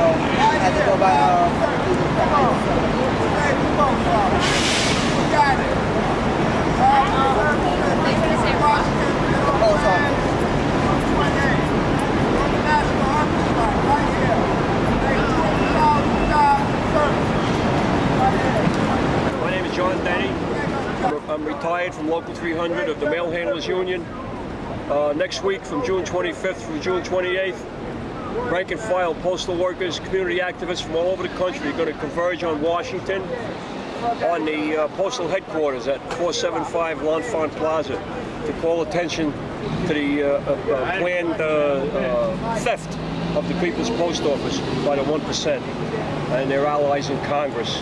I had to go by the post office. My name is June25-28. I'm retired from Local 300 of the Mail Handlers Union. Next week from June 25th through June 28th, rank and file postal workers, community activists from all over the country are going to converge on Washington on the postal headquarters at 475 L'Enfant Plaza to call attention to the planned theft of the People's Post Office by the 1% and their allies in Congress.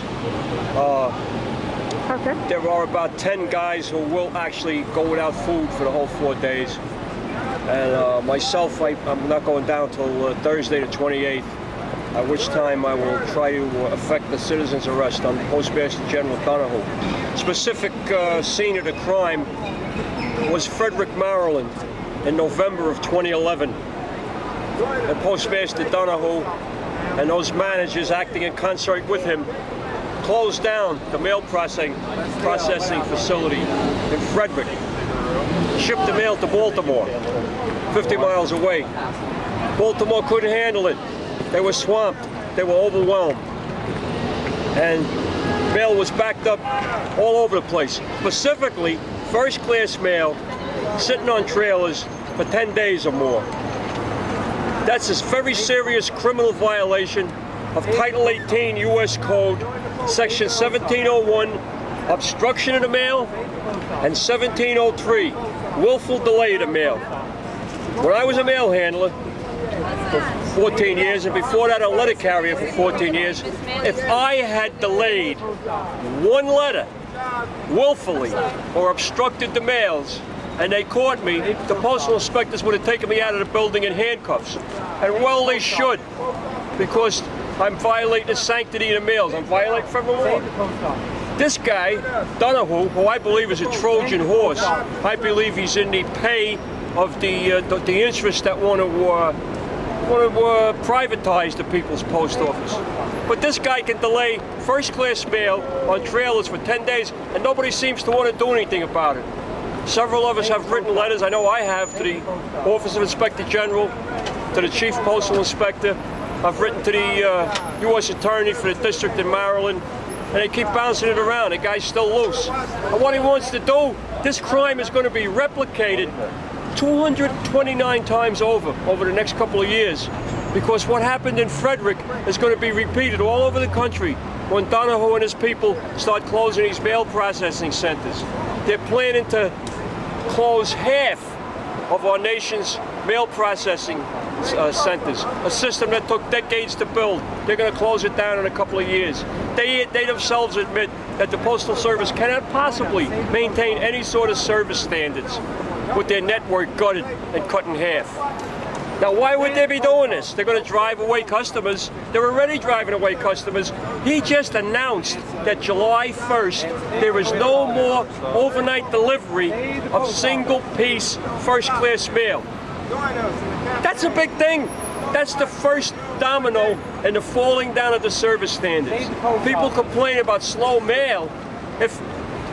There are about 10 guys who will actually go without food for the whole 4 days. And myself, I'm not going down till Thursday the 28th, at which time I will try to effect the citizen's arrest on Postmaster General Donahoe. Specific scene of the crime was Frederick, Maryland in November of 2011. And Postmaster Donahoe and those managers acting in concert with him closed down the mail processing facility in Frederick. Shipped the mail to Baltimore, 50 miles away. Baltimore couldn't handle it. They were swamped. They were overwhelmed. And mail was backed up all over the place. Specifically, first-class mail sitting on trailers for 10 days or more. That's a very serious criminal violation of Title 18 U.S. Code, Section 1701, obstruction of the mail, and 1703, willful delay of the mail. When I was a mail handler for 14 years, and before that a letter carrier for 14 years, if I had delayed one letter willfully or obstructed the mails, and they caught me, the postal inspectors would have taken me out of the building in handcuffs. And well, they should, because I'm violating the sanctity of the mails. I'm violating federal law. This guy, Donahoe, who I believe is a Trojan horse, I believe he's in the pay of the interests that want to privatize the People's Post Office. But this guy can delay first-class mail on trailers for 10 days, and nobody seems to want to do anything about it. Several of us have written letters, I know I have, to the Office of Inspector General, to the Chief Postal Inspector. I've written to the U.S. Attorney for the District in Maryland, and they keep bouncing it around. The guy's still loose. And what he wants to do, this crime is going to be replicated 229 times over the next couple of years, because what happened in Frederick is going to be repeated all over the country when Donahoe and his people start closing these mail processing centers. They're planning to close half of our nation's mail processing centers, a system that took decades to build. They're going to close it down in a couple of years. They themselves admit that the Postal Service cannot possibly maintain any sort of service standards with their network gutted and cut in half. Now, why would they be doing this? They're going to drive away customers. They're already driving away customers. He just announced that July 1st, there is no more overnight delivery of single-piece first-class mail. That's a big thing. That's the first domino in the falling down of the service standards. People complain about slow mail. If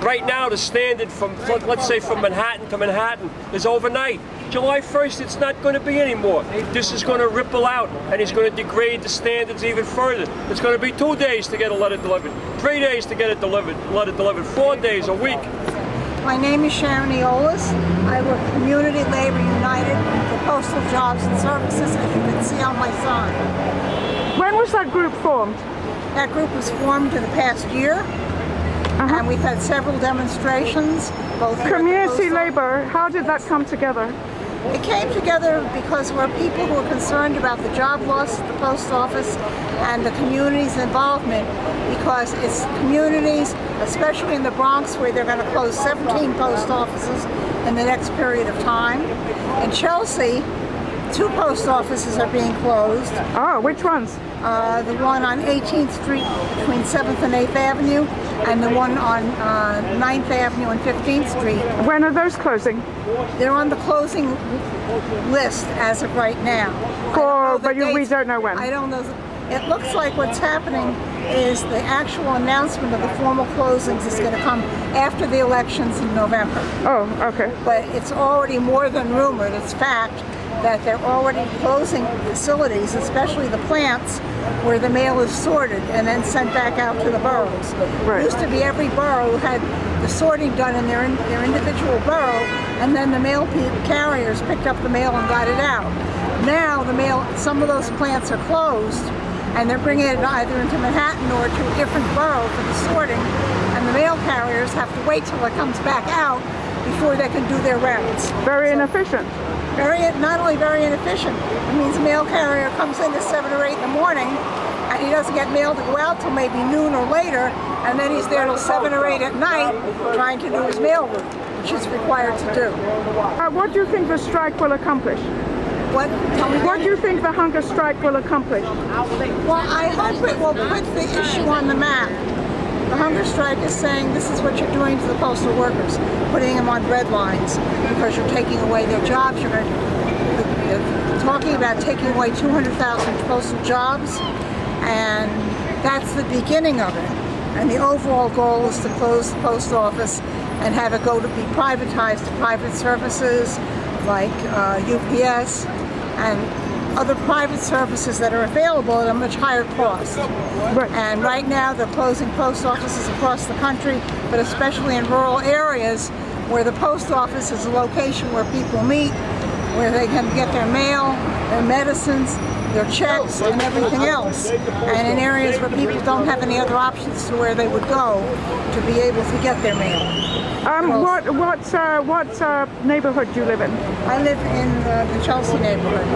right now the standard from, let's say, from Manhattan to Manhattan is overnight, July 1st, it's not going to be anymore. This is going to ripple out, and he's going to degrade the standards even further. It's going to be 2 days to get a letter delivered, 3 days to get a letter delivered, 4 days, a week. My name is Sharon Eolas. I work for Community Labor United for Postal Jobs and Services, as you can see on my sign. When was that group formed? That group was formed in the past year. And we've had several demonstrations, both here Community Labor, how did that come together? It came together because we're people who are concerned about the job loss at the post office and the community's involvement, because it's communities, especially in the Bronx, where they're going to close 17 post offices in the next period of time. In Chelsea, 2 post offices are being closed. Oh, which ones? The one on 18th Street between 7th and 8th Avenue, and the one on 9th Avenue and 15th Street. When are those closing? They're on the closing list as of right now. We don't know when? I don't know. it looks like what's happening is the actual announcement of the formal closings is going to come after the elections in November. Oh, okay. But it's already more than rumored. It's fact that they're already closing facilities, especially the plants, where the mail is sorted and then sent back out to the boroughs. Right. It used to be every borough had the sorting done in their individual borough, and then the mail carriers picked up the mail and got it out. Now the mail, some of those plants are closed, and they're bringing it either into Manhattan or to a different borough for the sorting, and the mail carriers have to wait till it comes back out before they can do their routes. Very inefficient. Not only very inefficient, it means a mail carrier comes in at 7 or 8 in the morning, and he doesn't get mail to go out till maybe noon or later, and then he's there till 7 or 8 at night trying to do his mail route, which is required to do. What do you think the strike will accomplish? What? Tell me What do you think the hunger strike will accomplish? Well, I hope it will put the issue on the map. The hunger strike is saying this is what you're doing to the postal workers, putting them on red lines because you're taking away their jobs. You're talking about taking away 200,000 postal jobs, and that's the beginning of it. And the overall goal is to close the post office and have it go to be privatized to private services like UPS and other private services that are available at a much higher cost. Right. And right now they're closing post offices across the country, but especially in rural areas where the post office is a location where people meet, where they can get their mail, their medicines, their checks, and everything else. And in areas where people don't have any other options to where they would go to be able to get their mail. What neighborhood do you live in? I live in the Chelsea neighborhood.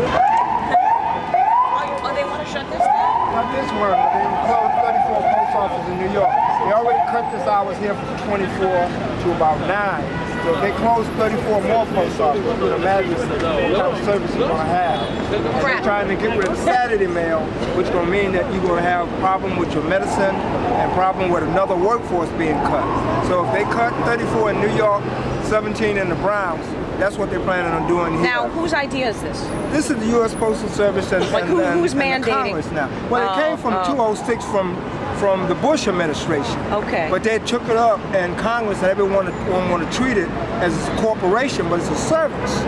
They want to shut this down? Not this one, but they closed 34 post offices in New York. They already cut this hours here from 24 to about 9. So if they closed 34 more post offices, you can imagine what kind of service you're going to have. And they're trying to get rid of Saturday mail, which is going to mean that you're going to have a problem with your medicine and problem with another workforce being cut. So if they cut 34 in New York, 17 in the Bronx, that's what they're planning on doing here. Now, whose idea is this? This is the U.S. Postal Service and, Like who's and mandating? the Congress now. Well, it came from 206 from the Bush administration. Okay. But they took it up in Congress and everyone want to treat it as a corporation, but it's a service.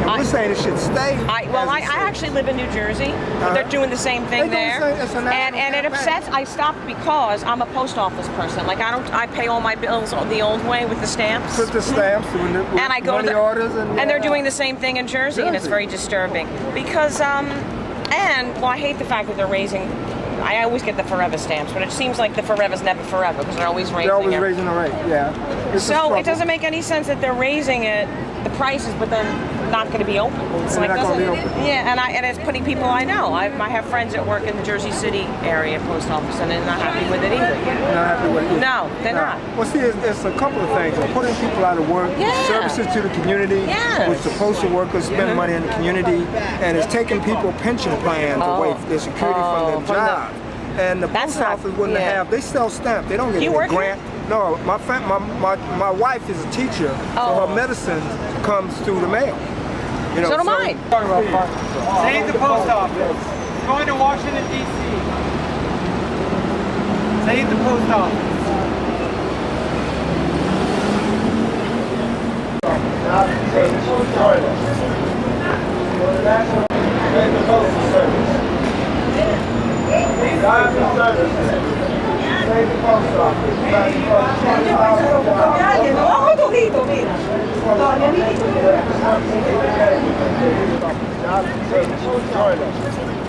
And we're saying it should stay. I actually live in New Jersey, but they're doing the same thing there. And it upsets. I stopped because I'm a post office person. Like I pay all my bills the old way with the stamps. With the stamps, with And I go to money orders, and they're doing the same thing in Jersey, and it's very disturbing because I hate the fact that they're raising. I always get the forever stamps, but it seems like the forever's never forever because they're always raising. They're always it. raising the rate, yeah. It's So it doesn't make any sense that they're raising the prices, but then not going to be open. It's like not gonna doesn't. be open. Yeah, and it's putting people I know. I have friends that work in the Jersey City area post office, and they're not happy with it either. Not happy with it. No, they're not. Well, see, it's a couple of things. We're putting people out of work, Yeah. services to the community, Yes. which the postal workers spend money in the community, and it's taking people pension plans away, their security from their job. And the That's post not- office wouldn't yeah. have, they sell stamps, they don't get You any work here? grant. No, my wife is a teacher, so her medicine comes through the mail. You know, So do mine. Save the post office. Going to Washington, D.C. Save the post office. Save the postal service. Save the service. Save the post office. Join us.